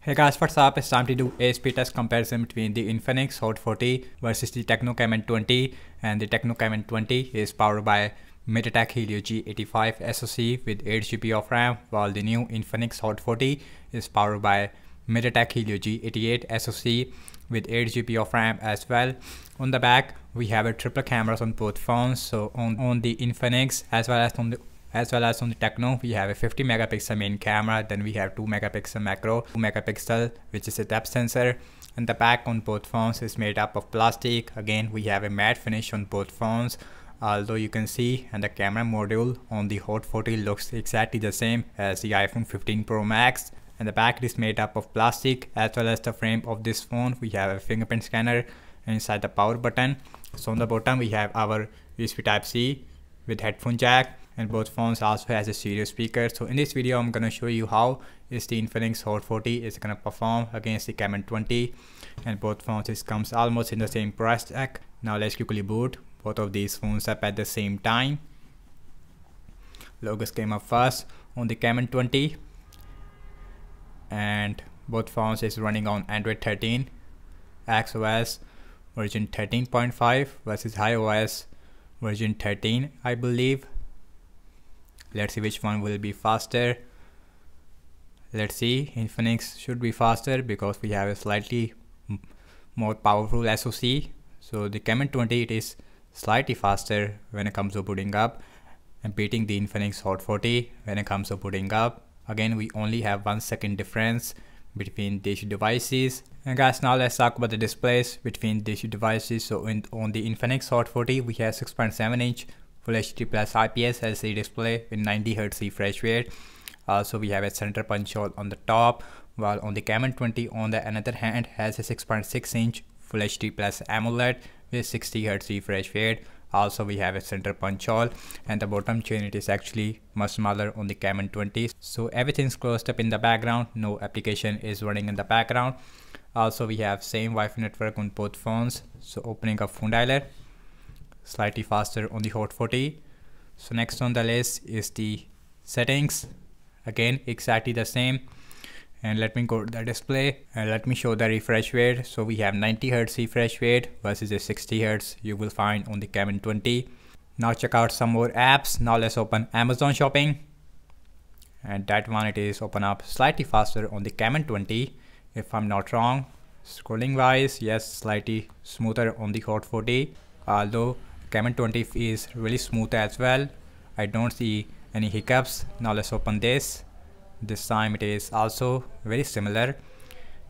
Hey guys, what's up? It's time to do a speed test comparison between the Infinix Hot 40 versus the Tecno Camon 20, and the Tecno Camon 20 is powered by MediaTek Helio G85 SoC with 8GB of RAM, while the new Infinix Hot 40 is powered by MediaTek Helio G88 SoC with 8GB of RAM as well. On the back, we have a triple cameras on both phones. So on the Infinix as well as on the Tecno, we have a 50 megapixel main camera, then we have 2 megapixel macro, 2 megapixel which is a depth sensor, and the back on both phones is made up of plastic. Again, we have a matte finish on both phones, although you can see, and the camera module on the Hot 40 looks exactly the same as the iPhone 15 Pro Max, and the back is made up of plastic. As well as the frame of this phone, we have a fingerprint scanner inside the power button. So on the bottom we have our USB Type-C with headphone jack, and both phones also has a stereo speaker. So in this video I'm gonna show you how is the Infinix Hot 40 is gonna perform against the Camon 20, and both phones it comes almost in the same price tag. Now let's quickly boot both of these phones up at the same time. Logos came up first on the Camon 20, and both phones is running on Android 13 XOS version 13.5 versus iOS version 13, I believe. Let's see which one will be faster. Let's see, Infinix should be faster because we have a slightly more powerful SoC. So the Camon 20 it is slightly faster when it comes to booting up and beating the Infinix Hot 40 when it comes to booting up. Again, we only have 1 second difference between these devices. And guys, now let's talk about the displays between these devices. So on the Infinix Hot 40 we have 6.7-inch Full HD Plus IPS LCD display with 90Hz refresh rate. Also we have a center punch hole on the top, while on the Camon 20 on the another hand has a 6.6-inch Full HD Plus AMOLED with 60Hz refresh rate. Also we have a center punch hole, and the bottom chain it is actually much smaller on the Camon 20. So everything's closed up in the background, no application is running in the background. Also we have same Wi-Fi network on both phones. So opening up phone dialer, slightly faster on the Hot 40. So next on the list is the settings, again exactly the same. And let me go to the display and let me show the refresh rate. So we have 90Hz refresh rate versus a 60Hz you will find on the Camon 20. Now check out some more apps. Now let's open Amazon Shopping, and that one it is open up slightly faster on the Camon 20 if I'm not wrong. Scrolling wise, yes, slightly smoother on the Hot 40, although Camon 20 is really smooth as well. I don't see any hiccups. Now let's open this. This time it is also very similar.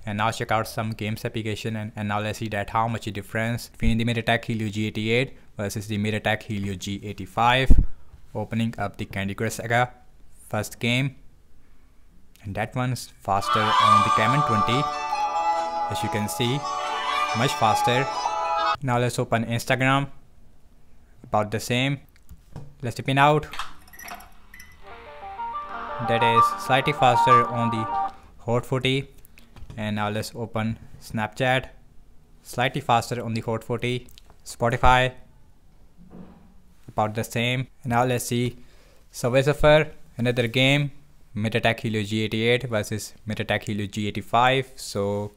And now check out some games application, and now let's see that how much difference between the MediaTek Helio G88 versus the MediaTek Helio G85. Opening up the Candy Crush Saga first game, and that one's faster on the Camon 20, as you can see, much faster. Now let's open Instagram, about the same. Let's tip it out. That is slightly faster on the Hot 40. And now let's open Snapchat, slightly faster on the Hot 40. Spotify, about the same. And now let's see Subway Surfer, another game, MediaTek Helio G88 versus MediaTek Helio G85. So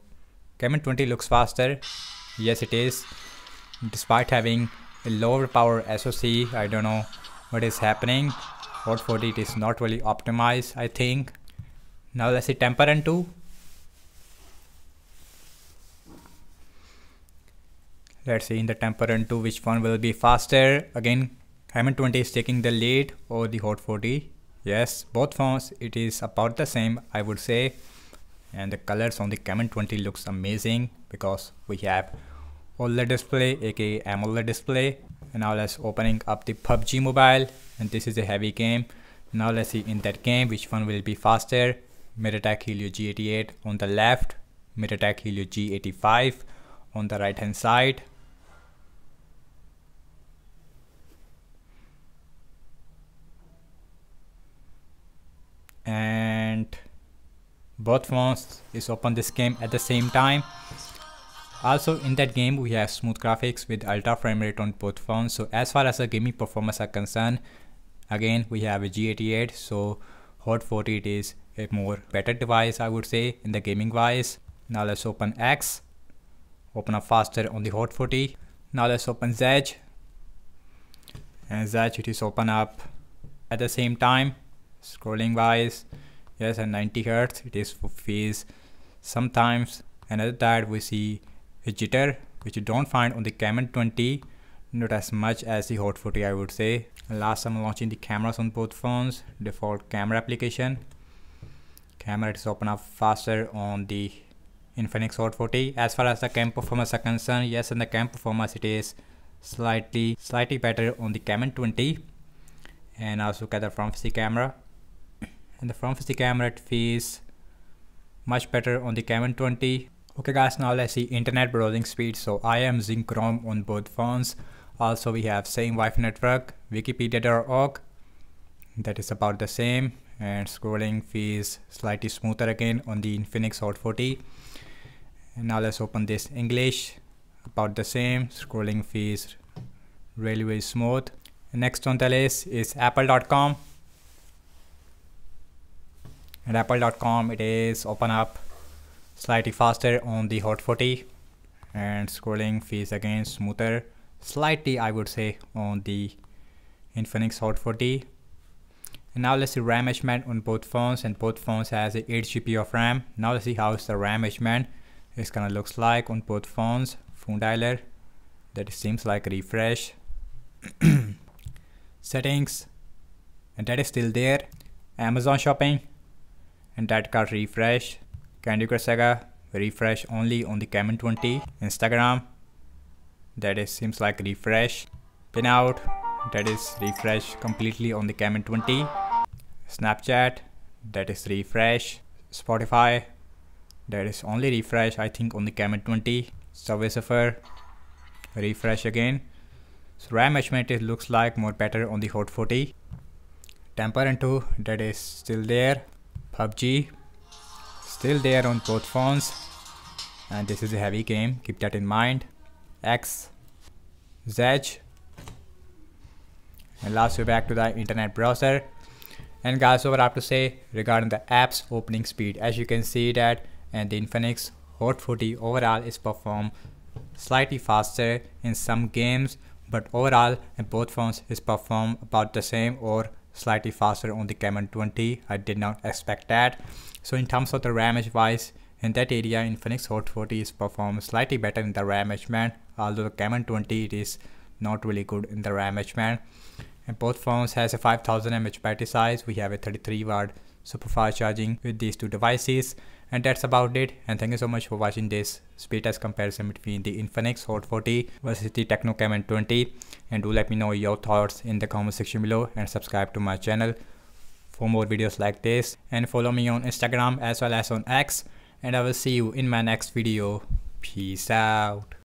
Camon 20 looks faster. Yes, it is. Despite having a lower power SoC, I don't know what is happening. Hot 40 it is not really optimized, I think. Now let's see Temper Run 2. Let's see in the Temper Run 2 which one will be faster. Again, Camon 20 is taking the lead over the Hot 40. Yes, both phones it is about the same, I would say. And the colors on the Camon 20 looks amazing because we have OLED display, aka AMOLED display. And now let's opening up the PUBG Mobile, and this is a heavy game. Now let's see in that game which one will be faster. MediaTek Helio G88 on the left, MediaTek Helio G85 on the right hand side. And both phones is open this game at the same time. Also in that game we have smooth graphics with ultra frame rate on both phones. So as far as the gaming performance are concerned, again we have a G88, so Hot 40 it is a more better device, I would say, in the gaming wise. Now let's open X, open up faster on the Hot 40. Now let's open Z, and Z it is open up at the same time, scrolling wise. Yes, at 90 Hz it is phase sometimes, and at that we see a jitter which you don't find on the Camon 20, not as much as the Hot 40, I would say. Last I'm launching the cameras on both phones, default camera application. Camera is open up faster on the Infinix Hot 40. As far as the cam performance are concerned, yes, in the cam performance it is slightly better on the Camon 20. And also look at the front facing camera. And the front facing camera it feels much better on the Camon 20. Okay guys, now let's see internet browsing speed. So I am using Chrome on both phones. Also we have same Wi-Fi network, wikipedia.org, that is about the same, and scrolling feels slightly smoother again on the Infinix Hot 40. And now let's open this English, about the same, scrolling feels really smooth. And next on the list is apple.com, and apple.com it is open up slightly faster on the Hot 40, and scrolling feels again smoother, slightly I would say, on the Infinix Hot 40. And now let's see RAM measurement on both phones, and both phones has a 8 GB of RAM. Now let's see how is the RAM measurement is gonna looks like on both phones. Phone dialer, that seems like refresh. Settings, and that is still there. Amazon shopping, and that got refresh. Candy Crush Saga, refresh only on the Camon 20. Instagram, that is seems like refresh. Pinout, that is refresh completely on the Camon 20. Snapchat, that is refresh. Spotify, that is only refresh I think on the Camon 20. Subway Surfer, refresh again. So RAM measurement it looks like more better on the Hot 40. Temper 2, that is still there. PUBG, still there on both phones, and this is a heavy game, keep that in mind. X, Z, and last we're back to the internet browser. And guys, what I have to say regarding the app's opening speed, as you can see that, and the Infinix Hot 40 overall is performed slightly faster in some games, but overall in both phones is performed about the same or slightly faster on the Camon 20. I did not expect that. So in terms of the RAM wise, in that area Infinix Hot 40 is performed slightly better in the RAM measurement, although the Camon 20 it is not really good in the RAM measurement. And both phones has a 5000 mAh battery size. We have a 33 watt super fast charging with these two devices, and that's about it. And thank you so much for watching this speed test comparison between the Infinix Hot 40 versus the Tecno Camon 20. And do let me know your thoughts in the comment section below, and subscribe to my channel for more videos like this, and follow me on Instagram as well as on X, and I will see you in my next video. Peace out.